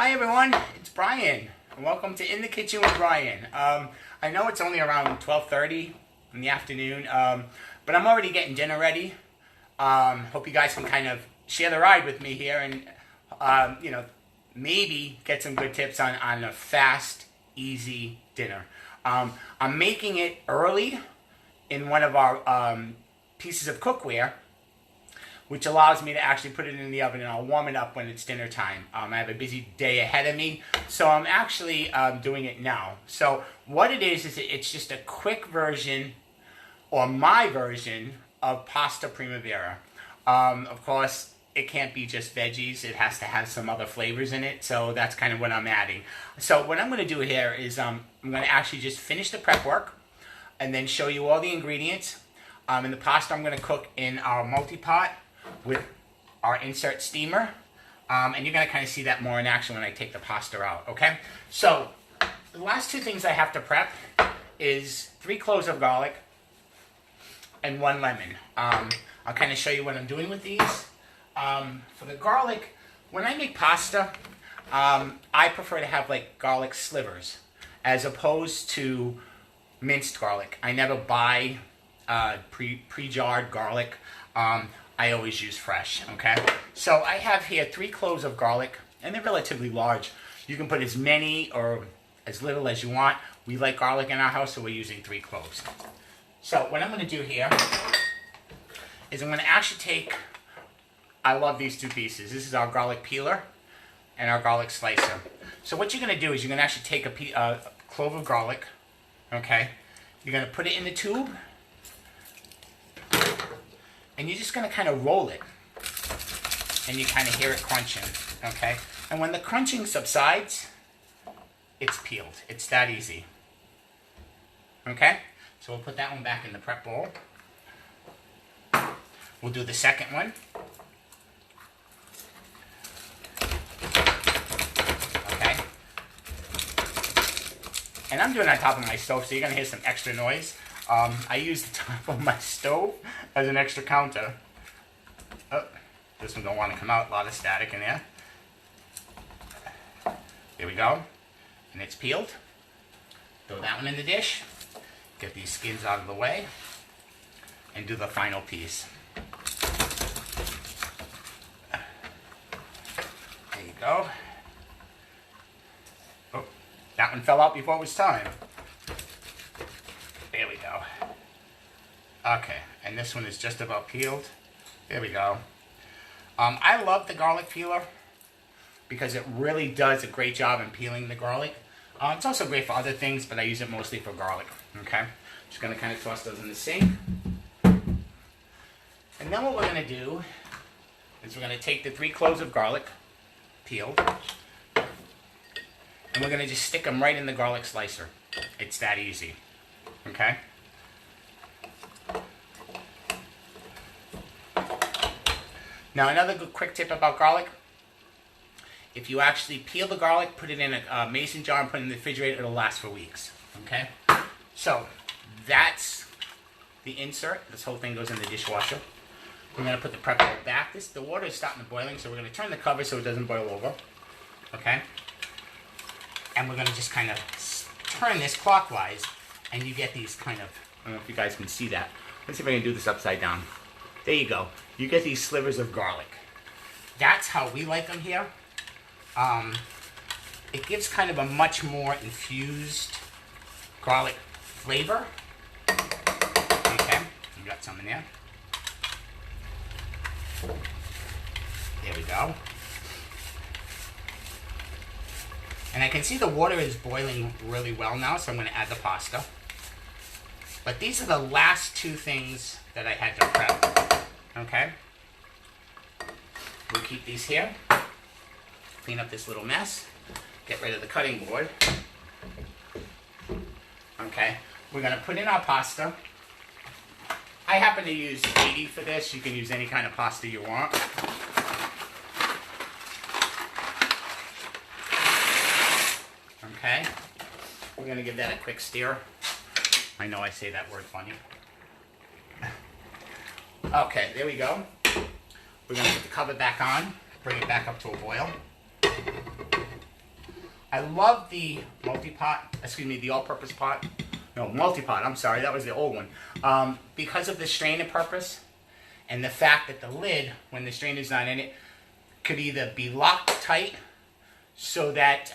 Hi everyone, it's Brian, and welcome to In the Kitchen with Brian. I know it's only around 12:30 in the afternoon, but I'm already getting dinner ready. Hope you guys can kind of share the ride with me here and, maybe get some good tips on a fast, easy dinner. I'm making it early in one of our pieces of cookware, which allows me to actually put it in the oven and I'll warm it up when it's dinner time. I have a busy day ahead of me, so I'm actually doing it now. So what it is it's just a quick version, or my version, of pasta primavera. Of course, it can't be just veggies. It has to have some other flavors in it, so that's kind of what I'm adding. So what I'm going to do here is I'm going to actually just finish the prep work and then show you all the ingredients. And the pasta I'm going to cook in our multi-pot with our insert steamer, and you're going to kind of see that more in action when I take the pasta out, okay? So the last two things I have to prep is 3 cloves of garlic and 1 lemon. I'll kind of show you what I'm doing with these. For the garlic, when I make pasta, I prefer to have like garlic slivers as opposed to minced garlic. I never buy pre-jarred garlic. I always use fresh, okay? So I have here 3 cloves of garlic, and they're relatively large. You can put as many or as little as you want. We like garlic in our house, so we're using 3 cloves. So what I'm going to do here is I'm going to actually take, I love these 2 pieces. This is our garlic peeler and our garlic slicer. So what you're going to do is you're going to actually take a clove of garlic, okay? You're going to put it in the tube, and you're just going to kind of roll it, and you kind of hear it crunching, okay? And when the crunching subsides, it's peeled. It's that easy, okay? So we'll put that one back in the prep bowl. We'll do the second one. Okay? And I'm doing it on top of my stove, so you're going to hear some extra noise. I use the top of my stove as an extra counter. Oh, this one don't want to come out. A lot of static in there. There we go. And it's peeled. Throw that one in the dish. Get these skins out of the way. And do the final piece. There you go. Oh, that one fell out before it was time. There we go. Okay, and this one is just about peeled. There we go. I love the garlic peeler because it really does a great job in peeling the garlic. It's also great for other things, but I use it mostly for garlic. Okay, just going to kind of toss those in the sink. And then what we're going to do is we're going to take the 3 cloves of garlic, peeled, and we're going to just stick them right in the garlic slicer. It's that easy. Okay? Now another good quick tip about garlic. If you actually peel the garlic, put it in a mason jar and put it in the refrigerator, it'll last for weeks. Okay? So, that's the insert. This whole thing goes in the dishwasher. We're going to put the prep bowl back. The water is starting to boiling, so we're going to turn the cover so it doesn't boil over. Okay? And we're going to just kind of turn this clockwise, and you get these kind of, I don't know if you guys can see that. Let's see if I can do this upside down. There you go. You get these slivers of garlic. That's how we like them here. It gives kind of a much more infused garlic flavor. Okay, we got some in there. There we go. And I can see the water is boiling really well now, so I'm going to add the pasta. But these are the last 2 things that I had to prep. Okay? We'll keep these here. Clean up this little mess. Get rid of the cutting board. Okay? We're going to put in our pasta. I happen to use 80 for this. You can use any kind of pasta you want. Okay? We're going to give that a quick stir. I know I say that word funny. Okay, there we go. We're going to put the cover back on, bring it back up to a boil. I love the multi-pot, excuse me, the all-purpose pot. No, multi-pot, I'm sorry, that was the old one. Because of the strainer purpose and the fact that the lid, when the strainer's not in it, could either be locked tight so that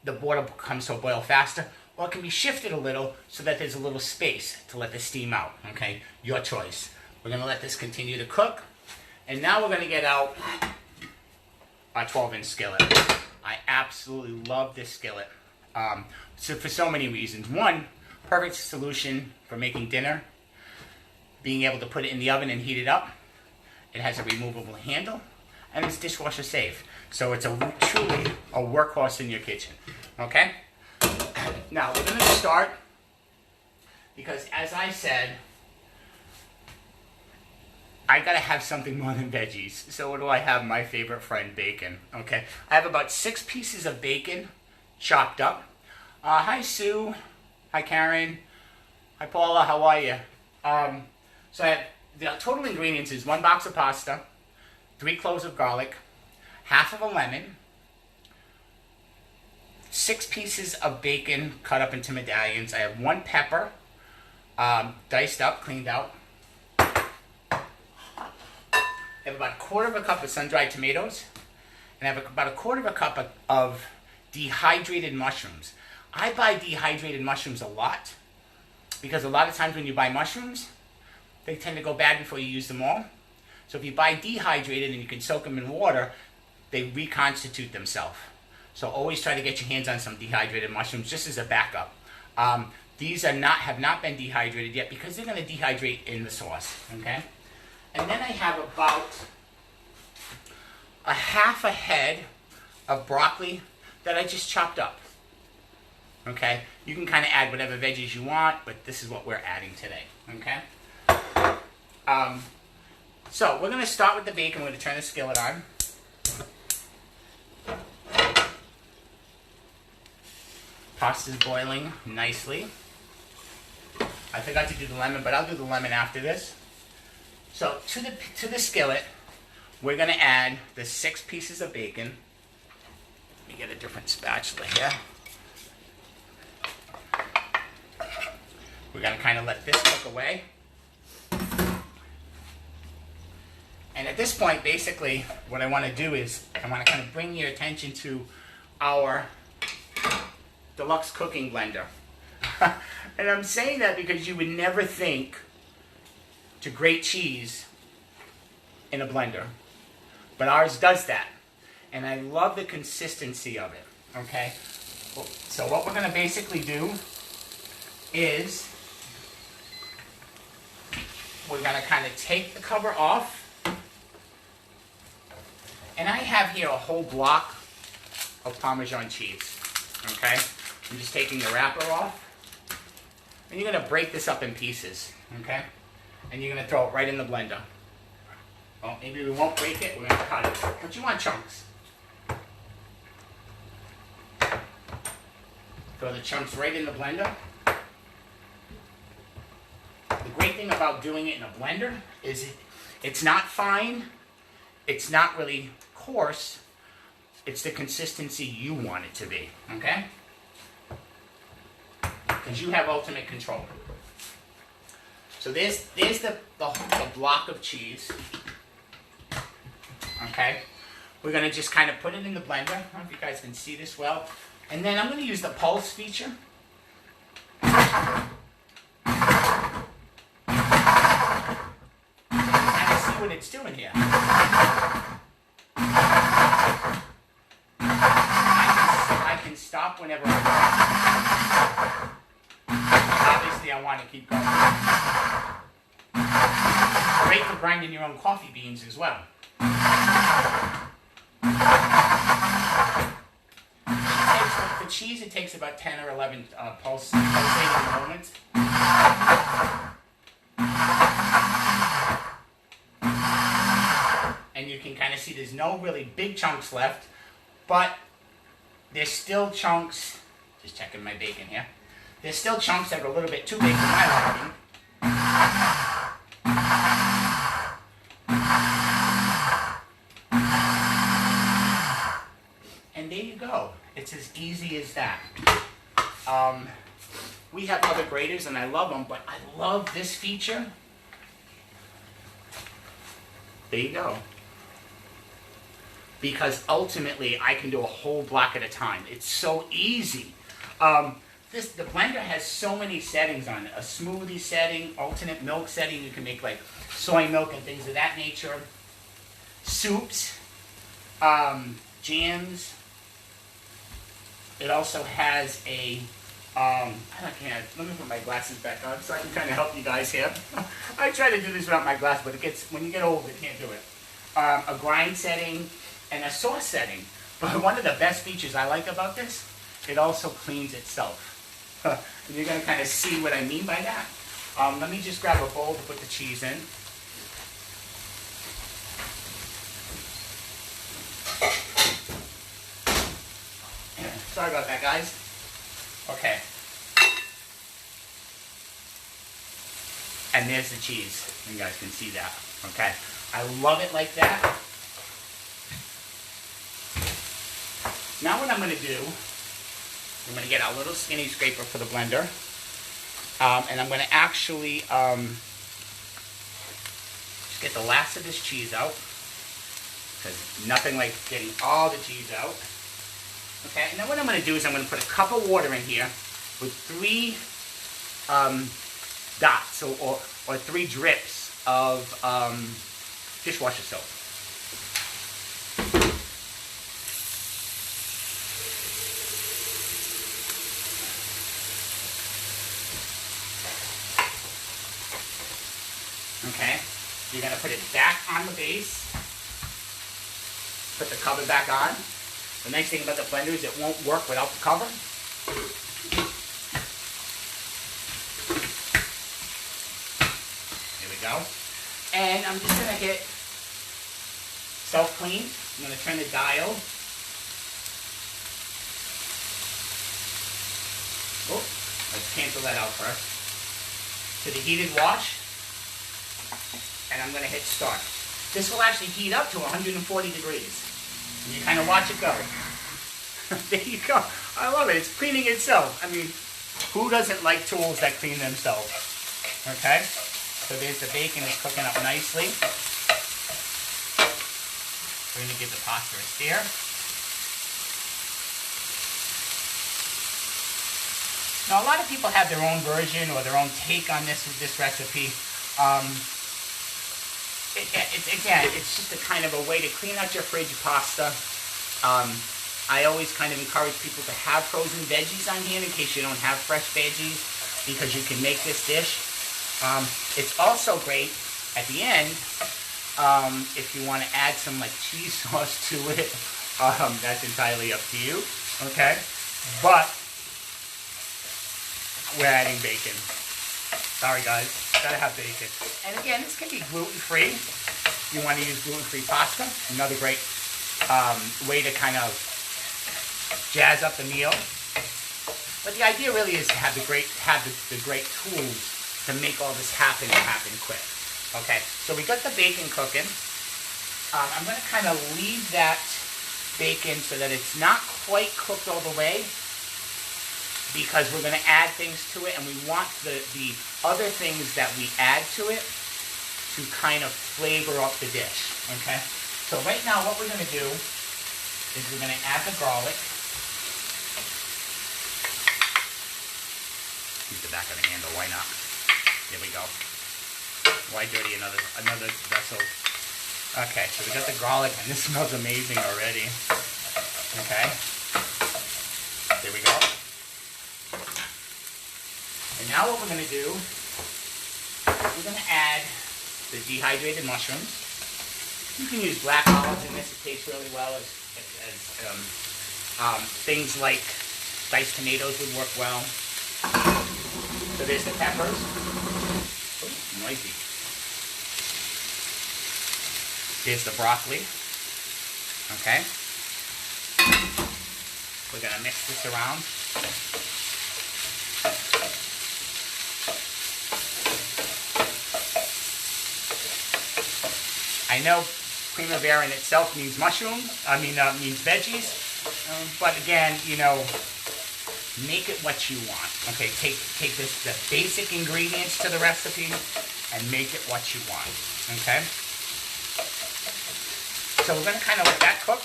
the water comes to a boil faster, or it can be shifted a little so that there's a little space to let the steam out, okay? Your choice. We're gonna let this continue to cook, and now we're gonna get out our 12-inch skillet. I absolutely love this skillet. So for so many reasons. One, perfect solution for making dinner. Being able to put it in the oven and heat it up. It has a removable handle, and it's dishwasher safe. So it's truly a workhorse in your kitchen. Okay? Now we're going to start, because as I said, I gotta have something more than veggies. So what do I have? My favorite friend, bacon. Okay, I have about 6 pieces of bacon chopped up. Hi Sue, hi Karen, hi Paula, how are you? So I have, the total ingredients is 1 box of pasta, 3 cloves of garlic, half of a lemon, 6 pieces of bacon cut up into medallions. I have 1 pepper, diced up, cleaned out. I have about 1/4 cup of sun-dried tomatoes, and I have about 1/4 cup of dehydrated mushrooms. I buy dehydrated mushrooms a lot, because a lot of times when you buy mushrooms, they tend to go bad before you use them all. So if you buy dehydrated and you can soak them in water, they reconstitute themselves. So always try to get your hands on some dehydrated mushrooms just as a backup. These have not been dehydrated yet because they're going to dehydrate in the sauce. Okay. And then I have about a half a head of broccoli that I just chopped up. Okay? You can kind of add whatever veggies you want, but this is what we're adding today. Okay? So we're going to start with the bacon. We're going to turn the skillet on. Pasta's boiling nicely. I forgot to do the lemon, but I'll do the lemon after this. So to the skillet, we're going to add the 6 pieces of bacon. Let me get a different spatula here. We're going to kind of let this cook away. And at this point, basically, what I want to do is I want to kind of bring your attention to our deluxe cooking blender. And I'm saying that because you would never think to grate cheese in a blender, but ours does that, and I love the consistency of it. Okay, so what we're going to basically do is we're going to kind of take the cover off, and I have here a whole block of Parmesan cheese. Okay, I'm just taking the wrapper off, and you're going to break this up in pieces. Okay. And you're going to throw it right in the blender. Well, maybe we won't break it, we're going to cut it. But you want chunks. Throw the chunks right in the blender. The great thing about doing it in a blender is it's not fine, it's not really coarse, it's the consistency you want it to be. Okay? Because you have ultimate control. So there's the block of cheese. Okay, we're going to just kind of put it in the blender. I don't know if you guys can see this well. And then I'm going to use the pulse feature. Kind of see what it's doing here. I can stop whenever I want. Obviously, I want to keep going. Great for grinding your own coffee beans as well. For cheese, it takes about 10 or 11 pulsating moments. And you can kind of see there's no really big chunks left, but there's still chunks. Just checking my bacon here. There's still chunks that are a little bit too big for my liking. And And there you go. It's as easy as that. We have other graters and I love them, but I love this feature. There you go. Because ultimately I can do a whole block at a time. It's so easy. The blender has so many settings on it. A smoothie setting, alternate milk setting. You can make like soy milk and things of that nature. Soups, jams. It also has a, let me put my glasses back on so I can kind of help you guys here. I try to do this without my glasses, but when you get old, you can't do it. A grind setting and a sauce setting. But one of the best features I like about this, it also cleans itself. You're going to kind of see what I mean by that. Let me just grab a bowl to put the cheese in. Sorry about that, guys. Okay. And there's the cheese. You guys can see that. Okay. I love it like that. Now what I'm going to do, I'm going to get a little skinny scraper for the blender. And I'm going to actually just get the last of this cheese out. Because nothing like getting all the cheese out. Okay, and then what I'm going to do is I'm going to put a cup of water in here with 3 dots or 3 drips of dishwasher soap. Okay, you're going to put it back on the base, put the cover back on. The nice thing about the blender is it won't work without the cover. Here we go. And I'm just going to hit self-clean. I'm going to turn the dial. Oh, let's cancel that out first. To the heated wash. And I'm going to hit start. This will actually heat up to 140 degrees. And you kind of watch it go. There you go. I love it. It's cleaning itself. I mean, who doesn't like tools that clean themselves? Okay? So there's the bacon. It's cooking up nicely. We're going to give the pasta a stir. Now, a lot of people have their own version or their own take on this recipe. It's just a kind of a way to clean out your fridge pasta. I always kind of encourage people to have frozen veggies on hand in case you don't have fresh veggies, because you can make this dish. It's also great at the end if you want to add some like cheese sauce to it. That's entirely up to you. Okay, but we're adding bacon. Sorry guys, gotta have bacon. And again, this can be gluten-free. You want to use gluten-free pasta. Another great way to kind of jazz up the meal. But the idea really is to have the great tools to make all this happen and happen quick. Okay, so we got the bacon cooking. I'm going to kind of leave that bacon so that it's not quite cooked all the way, because we're going to add things to it, and we want the other things that we add to it to kind of flavor up the dish. Okay, so right now what we're going to do is we're going to add the garlic. Use the back of the handle, why not? There we go. Why dirty another vessel? Okay, so we got the garlic, and this smells amazing already. Okay, there we go. And now what we're going to do, we're going to add the dehydrated mushrooms. You can use black olives in this; it tastes really well. As things like diced tomatoes would work well. So there's the peppers. Ooh, noisy. There's the broccoli. Okay. We're going to mix this around. I know Primavera in itself means mushrooms. Means veggies. But again, you know, make it what you want. Okay, take the basic ingredients to the recipe and make it what you want. Okay? So we're going to kind of let that cook.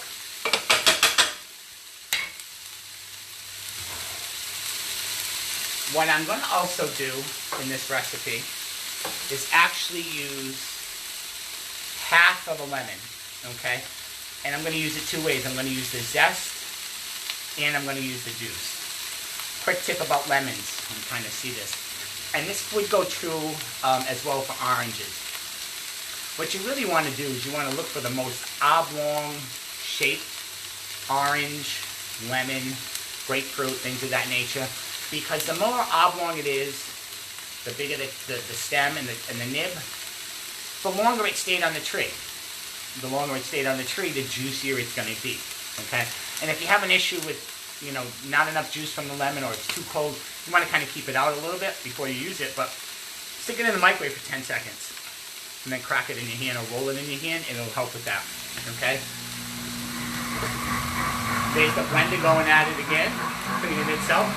What I'm going to also do in this recipe is actually use half of a lemon, okay? And I'm going to use it two ways. I'm going to use the zest and I'm going to use the juice. Quick tip about lemons, you can kind of see this. And this would go true as well for oranges. What you really want to do is you want to look for the most oblong shaped orange, lemon, grapefruit, things of that nature. Because the more oblong it is, the bigger the stem and the nib, the longer it stayed on the tree. The longer it stayed on the tree, the juicier it's going to be. Okay? And if you have an issue with, you know, not enough juice from the lemon or it's too cold, you want to kind of keep it out a little bit before you use it. But stick it in the microwave for 10 seconds. And then crack it in your hand or roll it in your hand and it'll help with that. Okay? There's the blender going at it again, cleaning itself.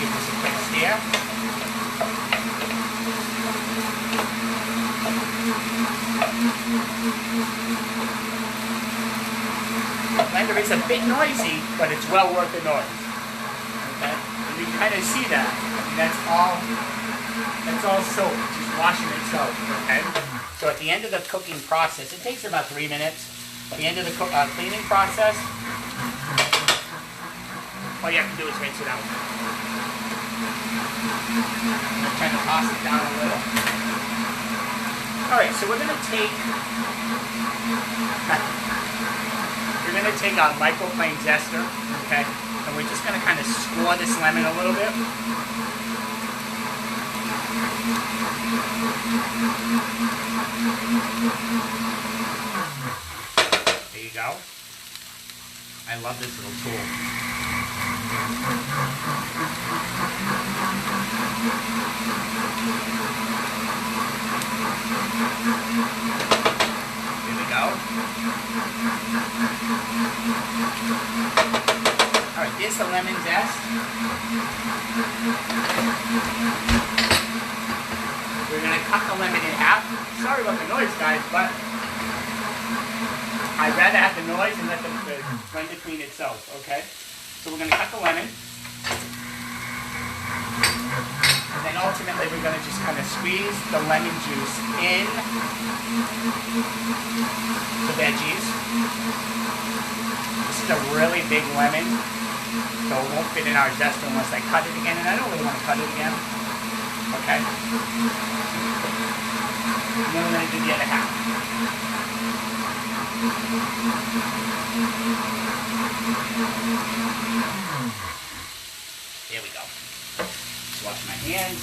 Give this a quick stir. The blender is a bit noisy, but it's well worth the noise. Okay? And you can kind of see that. And that's all soap, just washing itself. Okay? So at the end of the cooking process, it takes about 3 minutes. At the end of the cleaning process, all you have to do is rinse it out. I'm trying to toss it down a little. Alright, so we're going to take our microplane zester, okay, and we're just going to kind of score this lemon a little bit. There you go. I love this little tool. Here we go. Alright, here's the lemon zest. We're going to cut the lemon in half. Sorry about the noise, guys, but I'd rather have the noise and let the blender clean itself, okay? So we're going to cut the lemon. And then ultimately we're going to just kind of squeeze the lemon juice in the veggies. This is a really big lemon, so it won't fit in our zester unless I cut it again, and I don't really want to cut it again. Okay? And then we're going to do the other half. Here we go. Just wash my hands.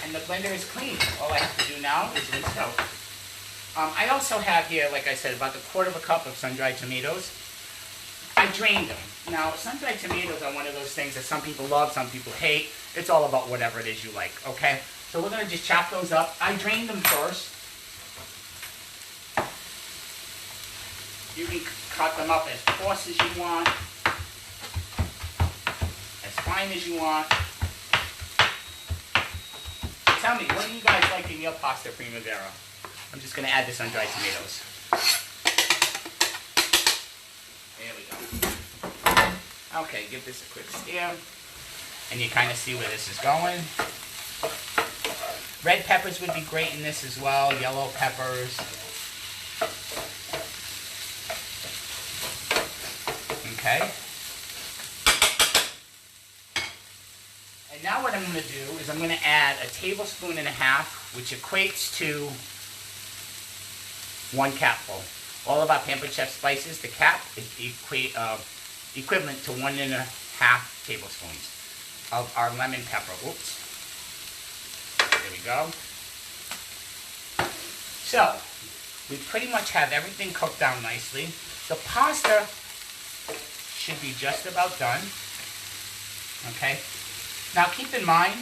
And the blender is clean. All I have to do now is rinse it out. I also have here, like I said, about a quarter of a cup of sun-dried tomatoes. I drained them. Now, sun-dried tomatoes are one of those things that some people love, some people hate. It's all about whatever it is you like, okay? So we're going to just chop those up. I drained them first. You can cut them up as coarse as you want, as fine as you want. Tell me, what do you guys like in your pasta Primavera? I'm just going to add the sun-dried tomatoes. There we go. Okay, give this a quick stir. And you kind of see where this is going. Red peppers would be great in this as well. Yellow peppers. Okay. And now what I'm going to do is I'm going to add a tablespoon and a half, which equates to 1 capful. All of our Pampered Chef spices, the cap is equivalent to 1.5 tablespoons of our lemon pepper. Oops. There we go. So, we pretty much have everything cooked down nicely. The pasta should be just about done. Okay? Now keep in mind,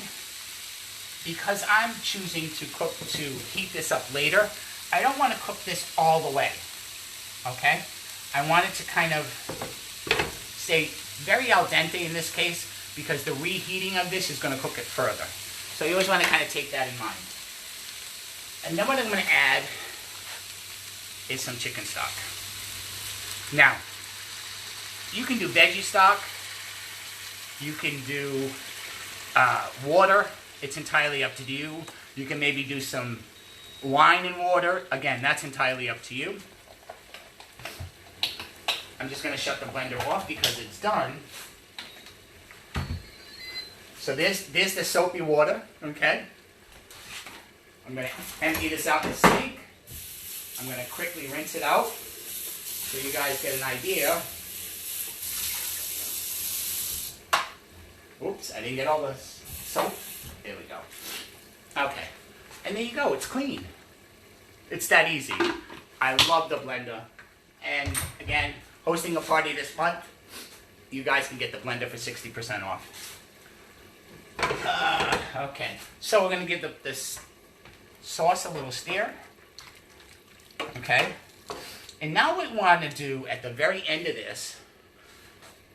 because I'm choosing to heat this up later, I don't want to cook this all the way, okay? I want it to kind of stay very al dente in this case, because the reheating of this is going to cook it further. So you always want to kind of take that in mind. And then what I'm going to add is some chicken stock. Now, you can do veggie stock, you can do water, it's entirely up to you. You can maybe do some wine and water, again, that's entirely up to you. I'm just going to shut the blender off because it's done. So there's the soapy water, okay? I'm going to empty this out in the sink. I'm going to quickly rinse it out so you guys get an idea. Oops, I didn't get all the soap. There we go. Okay, and there you go, it's clean. It's that easy. I love the blender. And again, hosting a party this month, you guys can get the blender for 60% off. Okay, so we're going to give this sauce a little stir. Okay, and now what we want to do at the very end of this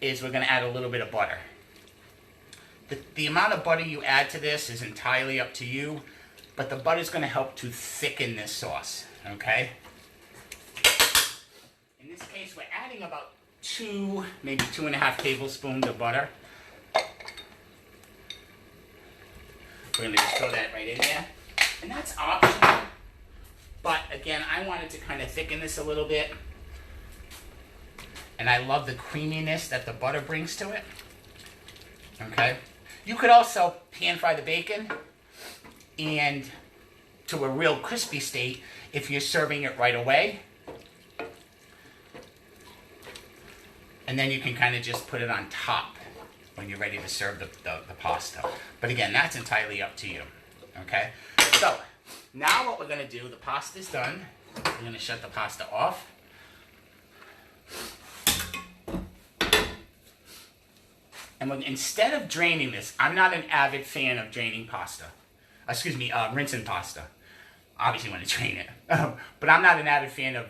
is we're going to add a little bit of butter. The amount of butter you add to this is entirely up to you, but the butter is going to help to thicken this sauce, okay? In this case, we're adding about 2, maybe 2.5 tablespoons of butter. We're going to just throw that right in there. And that's optional, but again, I wanted to kind of thicken this a little bit. And I love the creaminess that the butter brings to it, okay? You could also pan fry the bacon and to a real crispy state if you're serving it right away. And then you can kind of just put it on top when you're ready to serve the pasta. But again, that's entirely up to you, okay? So, now what we're going to do, the pasta's done. We're going to shut the pasta off. And instead of draining this, I'm not an avid fan of draining pasta. Excuse me, rinsing pasta. Obviously, want to drain it. But I'm not an avid fan of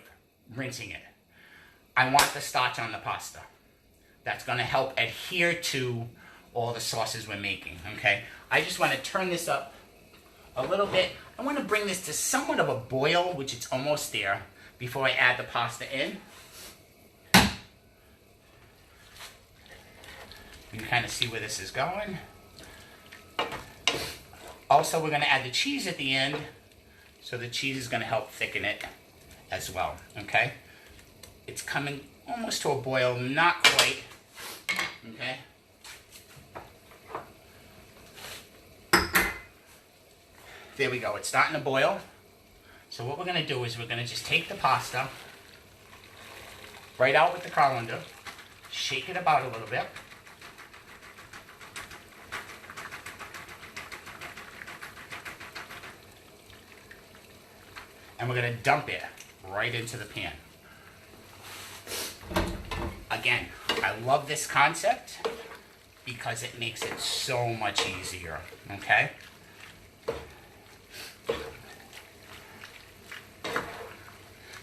rinsing it. I want the starch on the pasta. That's going to help adhere to all the sauces we're making, okay? I just want to turn this up a little bit. I want to bring this to somewhat of a boil, which it's almost there, before I add the pasta in. You can kind of see where this is going. Also, we're going to add the cheese at the end, so the cheese is going to help thicken it as well, okay? It's coming almost to a boil, not quite, okay? There we go, it's starting to boil. So what we're going to do is we're going to just take the pasta, right out with the colander, shake it about a little bit. And we're going to dump it right into the pan. Again, I love this concept because it makes it so much easier, okay?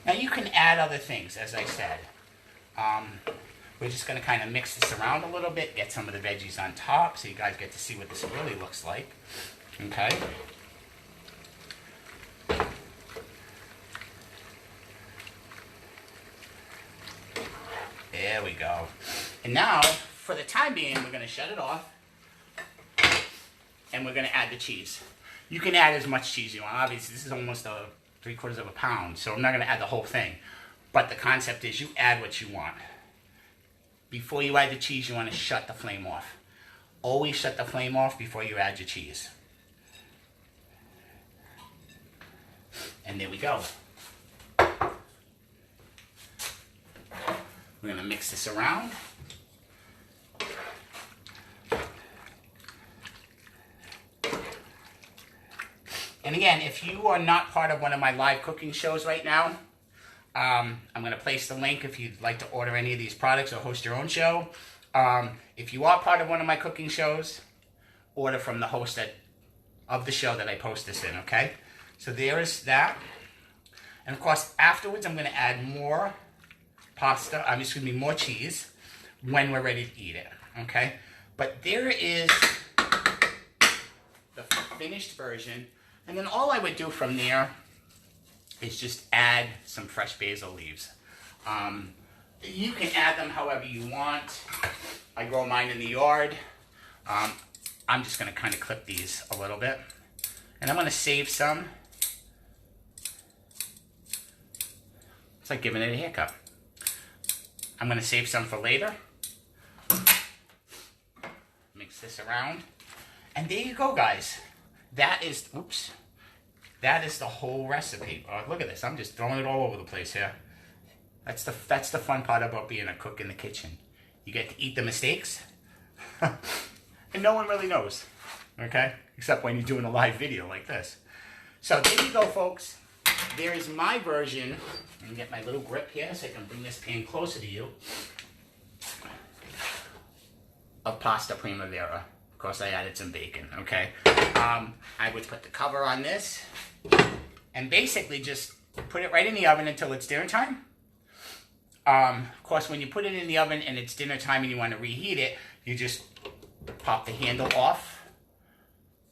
Now you can add other things, as I said. We're just going to kind of mix this around a little bit, get some of the veggies on top so you guys get to see what this really looks like, okay? There we go. And now, for the time being, we're going to shut it off. And we're going to add the cheese. You can add as much cheese you want. Obviously, this is almost 3/4 of a pound, so I'm not going to add the whole thing. But the concept is you add what you want. Before you add the cheese, you want to shut the flame off. Always shut the flame off before you add your cheese. And there we go. We're going to mix this around. And again, if you are not part of one of my live cooking shows right now, I'm going to place the link if you'd like to order any of these products or host your own show. If you are part of one of my cooking shows, order from the host of the show that I post this in, okay? So there is that. And of course, afterwards, I'm going to add more more cheese when we're ready to eat it, okay? But there is the finished version. And then all I would do from there is just add some fresh basil leaves. You can add them however you want. I grow mine in the yard. I'm just going to kind of clip these a little bit. And I'm going to save some. It's like giving it a haircut. I'm going to save some for later. Mix this around. And there you go, guys. That is, oops. That is the whole recipe. Oh, look at this. I'm just throwing it all over the place here. That's the fun part about being a cook in the kitchen. You get to eat the mistakes. And no one really knows. Okay? Except when you're doing a live video like this. So there you go, folks. There is my version. Let me get my little grip here so I can bring this pan closer to you. Of pasta primavera. Of course, I added some bacon, okay? I would put the cover on this and basically just put it right in the oven until it's dinner time. Of course, when you put it in the oven and it's dinner time and you want to reheat it, you just pop the handle off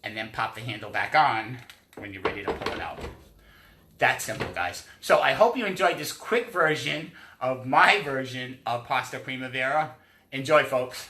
and then pop the handle back on when you're ready to pull it out. That simple, guys. So I hope you enjoyed this quick version of my version of pasta primavera. Enjoy, folks.